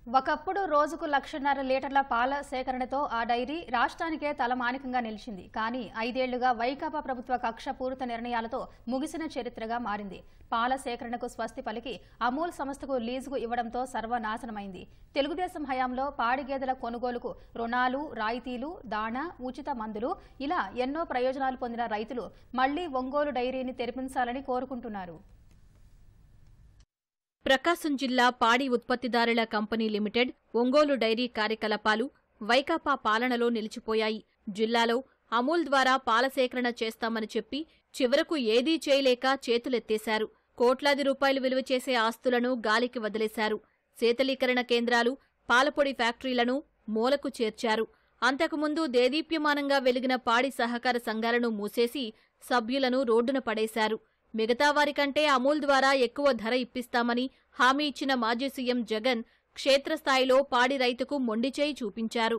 ఒకప్పుడు రోజుకు 1.5 లీటర్ల పాల సేకరణతో ఆ డైరీ రాష్ట్రానికే తలమానికంగా నిలిచింది. కానీ 5 ఏళ్లుగా వైకాపా ప్రభుత్వ కక్షపూరిత నిర్ణయాలతో ముగిసిన చరిత్రగా మారింది. పాల సేకరణకు స్వస్తి పలికి అమూల్ సంస్థకు లీజుకు ఇవ్వడంతో సర్వనాశనమైంది. తెలుగుదేశం హయాంలో పాడి గేదెల కొనుగోలుకు రుణాలు, రాయితీలు, దాణా, ఉచిత మందులు ఇలా ఎన్నో ప్రయోజనాలు పొందిన రైతులు మళ్లీ ఒంగోలు డైరీని తెరిపించాలని కోరుకుంటున్నారు. ప్రకాశం జిల్లా పాడి ఉత్పత్తిదారుల కంపెనీ లిమిటెడ్ ఒంగోలు డైరీ కార్యకలాపాలు వైకాపా పాలనలో నిలిచిపోయాయి. జిల్లాలో అమూల్ ద్వారా పాల సేకరణ చేస్తామని చెప్పి చివరకు ఏదీ చేయలేక చేతులెత్తేశారు. కోట్లాది రూపాయలు విలువ చేసే ఆస్తులను గాలికి వదిలేశారు. శీతలీకరణ కేంద్రాలు, పాలపొడి ఫ్యాక్టరీలను మూలకు చేర్చారు. అంతకుముందు దేదీప్యమానంగా వెలిగిన పాడి సహకార సంఘాలను మూసేసి సభ్యులను రోడ్డున పడేశారు. మిగతా వారికంటే అమూల్ ద్వారా ఎక్కువ ధర ఇప్పిస్తామని హామీ ఇచ్చిన మాజీ సీఎం జగన్ క్షేత్రస్థాయిలో పాడి రైతుకు మొండిచేయి చూపించారు.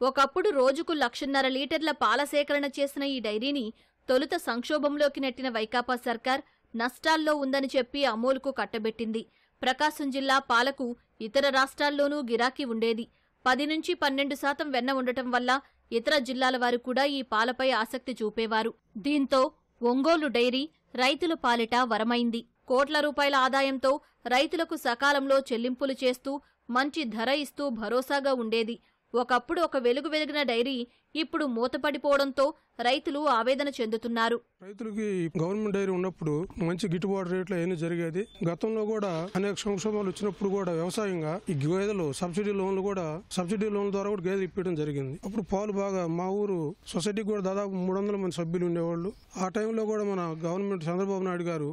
ఒకప్పుడు రోజుకు 1.5 లీటర్ల పాల సేకరణ చేసిన ఈ డైరీని తొలుత సంక్షోభంలోకి నెట్టిన వైకాపా సర్కార్ నష్టాల్లో ఉందని చెప్పి అమూల్కు కట్టబెట్టింది. ప్రకాశం జిల్లా పాలకు ఇతర రాష్ట్రాల్లోనూ గిరాకీ ఉండేది. 10-12% వెన్న ఉండటం వల్ల ఇతర జిల్లాల వారు కూడా ఈ పాలపై ఆసక్తి చూపేవారు. దీంతో ఒంగోలు డైరీ రైతుల పాలిట వరమైంది. కోట్ల రూపాయల ఆదాయంతో రైతులకు సకాలంలో చెల్లింపులు చేస్తూ మంచి ధర ఇస్తూ భరోసాగా ఉండేది. ఒకప్పుడు ఒక వెలుగు వెలిగిన డైరీ ఇప్పుడు మూతపడిపోవడంతో రైతులు ఆవేదన చెందుతున్నారు. రైతులకి గవర్నమెంట్ డైరీ ఉన్నప్పుడు మంచి గిట్టుబాటు రేట్లు అయినా జరిగేది. గతంలో కూడా అనేక సంక్షోభాలు వచ్చినప్పుడు కూడా వ్యవసాయంగా ఈ గేదెలు సబ్సిడీ లోన్ల ద్వారా కూడా గేదెలు ఇప్పించడం జరిగింది. అప్పుడు పాలు బాగా మా ఊరు సొసైటీకి కూడా దాదాపు 300 మంది సభ్యులు ఉండేవాళ్ళు. ఆ టైంలో కూడా మన గవర్నమెంట్ చంద్రబాబు నాయుడు గారు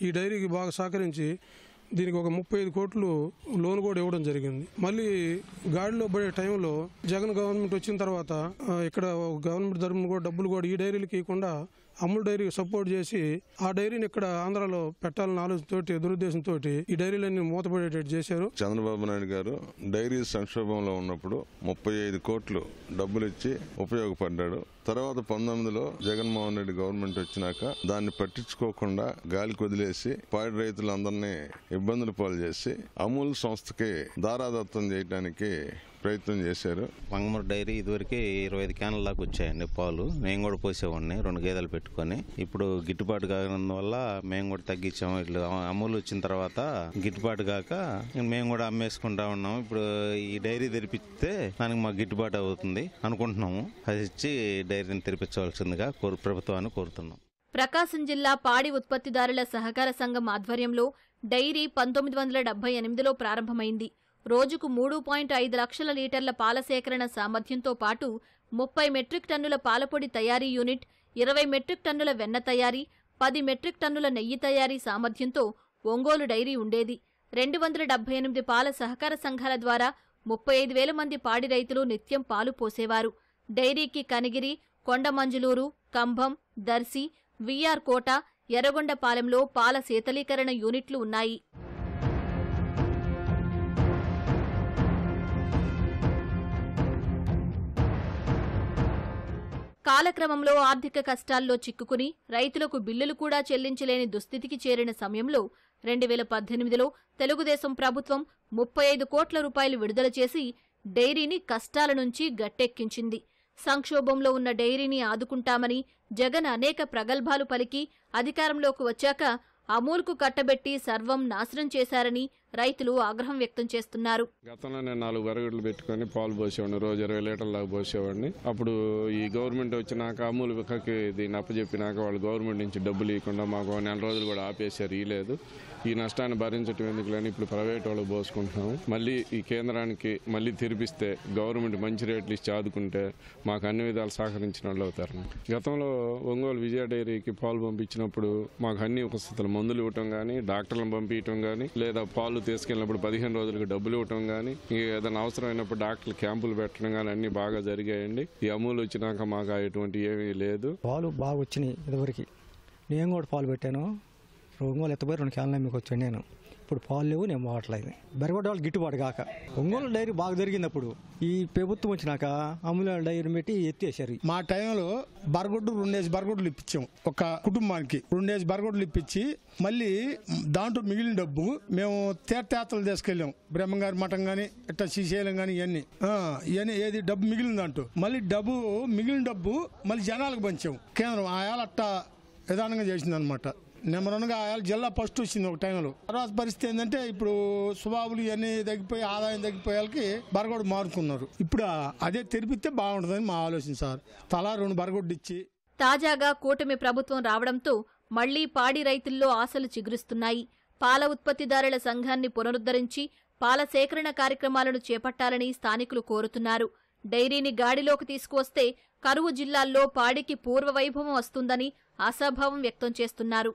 ఈ డైరీకి బాగా సహకరించి దీనికి ఒక 35 కోట్లు లోన్ కూడా ఇవ్వడం జరిగింది. మళ్ళీ గాడిలో పడే టైంలో జగన్ గవర్నమెంట్ వచ్చిన తర్వాత ఇక్కడ గవర్నమెంట్ తరఫున కూడా డబ్బులు కూడా ఈ డైరీలకి ఇవ్వకుండా అమూల్ డైరీకి సపోర్ట్ చేసి ఆ డైరీని ఇక్కడ ఆంధ్రాలో పెట్టాలన్న ఆలోచనతోటి దురుద్దేశంతో ఈ డైరీలన్నీ మూతపడేటట్టు చేశారు. చంద్రబాబు నాయుడు గారు డైరీ సంక్షోభంలో ఉన్నప్పుడు 35 కోట్లు డబ్బులు ఇచ్చి ఉపయోగపడ్డాడు. తర్వాత 19లో జగన్మోహన్ రెడ్డి గవర్నమెంట్ వచ్చినాక దాన్ని పట్టించుకోకుండా గాలికి వదిలేసి పాడి రైతులందరినీ ఇబ్బందులు పాలు చేసి అమూల్ సంస్థకి దారాదత్తం చేయడానికి ప్రయత్నం చేశారు. మంగమూరు డైరీ ఇదివరకు 25 క్యాన్ల దాకా వచ్చాయండి పాలు. మేము కూడా పోసేవాడిని 2 గేదెలు పెట్టుకొని. ఇప్పుడు గిట్టుబాటు కానందువల్ల మేము కూడా తగ్గించాము. ఇట్లా అమూల్ వచ్చిన తర్వాత గిట్టుబాటు కాక మేము కూడా అమ్మేసుకుంటా ఉన్నాము. ఇప్పుడు ఈ డైరీ తెరిపిస్తే దానికి మాకు గిట్టుబాటు అవుతుంది అనుకుంటున్నాము. అది ఇచ్చి డైరీని తెరిపించవలసిందిగా ప్రభుత్వాన్ని కోరుతున్నాం. ప్రకాశం జిల్లా పాడి ఉత్పత్తిదారుల సహకార సంఘం ఆధ్వర్యంలో డైరీ 1978లో ప్రారంభమైంది. రోజుకు 3.5 లక్షల లీటర్ల పాల సేకరణ సామర్థ్యంతో పాటు 30 మెట్రిక్ టన్నుల పాలపొడి తయారీ యూనిట్, 20 మెట్రిక్ టన్నుల వెన్న తయారీ, 10 మెట్రిక్ టన్నుల నెయ్యి తయారీ సామర్థ్యంతో ఒంగోలు డైరీ ఉండేది. 278 పాల సహకార సంఘాల ద్వారా 35,000 మంది పాడి రైతులు నిత్యం పాలు పోసేవారు. డైరీకి కనిగిరి, కొండమంజులూరు, కంభం, దర్శి, విఆర్ కోట, ఎర్రగొండపాలెంలో పాల శీతలీకరణ యూనిట్లు ఉన్నాయి. కాలక్రమంలో ఆర్థిక కష్టాల్లో చిక్కుకుని రైతులకు బిల్లులు కూడా చెల్లించలేని దుస్థితికి చేరిన సమయంలో 2018లో తెలుగుదేశం ప్రభుత్వం 35 కోట్ల రూపాయలు విడుదల చేసి డైరీని కష్టాల నుంచి గట్టెక్కించింది. సంక్షోభంలో ఉన్న డైరీని ఆదుకుంటామని జగన్ అనేక ప్రగల్భాలు పలికి అధికారంలోకి వచ్చాక అమూల్కు కట్టబెట్టి సర్వం నాశనం చేశారని రైతులు ఆగ్రహం వ్యక్తం చేస్తున్నారు. గతంలో నేను 4 బరగడ్లు పెట్టుకుని పాలు పోసేవాడిని. రోజు 20 లీటర్ల దాకా పోసేవాడిని. అప్పుడు ఈ గవర్నమెంట్ వచ్చినాక అమూల్కి దీన్ని అప్పచెప్పినాక వాళ్ళు గవర్నమెంట్ నుంచి డబ్బులు ఇవ్వకుండా మాకు 4 రోజులు కూడా ఆపేశారు. ఇవ్వలేదు. ఈ నష్టాన్ని భరించడం ఎందుకులని ఇప్పుడు ప్రైవేట్ వాళ్ళు పోసుకుంటున్నాము. మళ్ళీ ఈ కేంద్రానికి మళ్ళీ తెరిపిస్తే గవర్నమెంట్ మంచి రేట్లు ఇచ్చి ఆదుకుంటే మాకు అన్ని విధాలు సహకరించిన వాళ్ళు అవుతారు. గతంలో ఒంగోలు విజయ డైరీకి పాలు పంపించినప్పుడు మాకు అన్ని వసతులు, మందులు ఇవ్వటం కానీ, డాక్టర్లను పంపించడం కానీ, లేదా పాలు తీసుకెళ్ళినప్పుడు 15 రోజులకు డబ్బులు ఇవ్వటం కానీ, ఏదైనా అవసరమైనప్పుడు డాక్టర్లు క్యాంపులు పెట్టడం కానీ అన్ని బాగా జరిగాయండి. ఈ అమూల్ వచ్చినాక మాకు ఎటువంటి ఏమీ లేదు. పాలు బాగా వచ్చినాయి. ఇదివరకు నేను కూడా పాలు పెట్టాను. ఒంగోలు ఎత్తపోయి 2 క్యాన్లు మీకు వచ్చాను. నేను ఇప్పుడు పాలు లేవు, నేను పోవట్లేదు. బెరగొడ్డ వాళ్ళు గిట్టుబాటు కాక ఒంగోలు డైరీ బాగా జరిగినప్పుడు ఈ ప్రభుత్వం వచ్చినాక అమూల్ డైరీ పెట్టి ఎత్తేసారు. మా టైంలో బరగొడ్డు 2 బరగొడ్లు ఇప్పించాం. ఒక కుటుంబానికి 2 బరగొడ్లు ఇప్పించి మళ్ళీ దాంట్లో మిగిలిన డబ్బు మేము తీర్థయాత్రలు తీసుకెళ్ళాం. బ్రహ్మంగారి మఠం కానీ ఇట్లా శ్రీశైలం కానీ ఇవన్నీ ఏది డబ్బు మిగిలిన దాంట్లో మిగిలిన డబ్బు మళ్ళీ జనాలకు పంచాం. కేంద్రం ఆయాల అట్టా విధానంగా చేసిందనమాట. నెంబర్ 1గా ఆయాల జిల్లా ఫస్ట్ వచ్చింది ఒక టైంలో. తర్వాత పరిస్థితి ఏంటంటే ఇప్పుడు సుబాబులు ఇవన్నీ తగ్గిపోయి ఆదాయం తగ్గిపోయే వాళ్ళకి బరగొడ్డు మారుకున్నారు. ఇప్పుడు అదే తెరిపిస్తే బాగుంటుందని మా ఆలోచన సార్. తలా 2 బరగొడ్డు ఇచ్చి. తాజాగా కూటమి ప్రభుత్వం రావడంతో మళ్లీ పాడి రైతుల్లో ఆశలు చిగురిస్తున్నాయి. పాల ఉత్పత్తిదారుల సంఘాన్ని పునరుద్ధరించి పాల సేకరణ కార్యక్రమాలను చేపట్టాలని స్థానికులు కోరుతున్నారు. డైరీని గాడిలోకి తీసుకువస్తే కరువు జిల్లాల్లో పాడికి పూర్వ వైభవం వస్తుందని ఆశాభావం వ్యక్తం చేస్తున్నారు.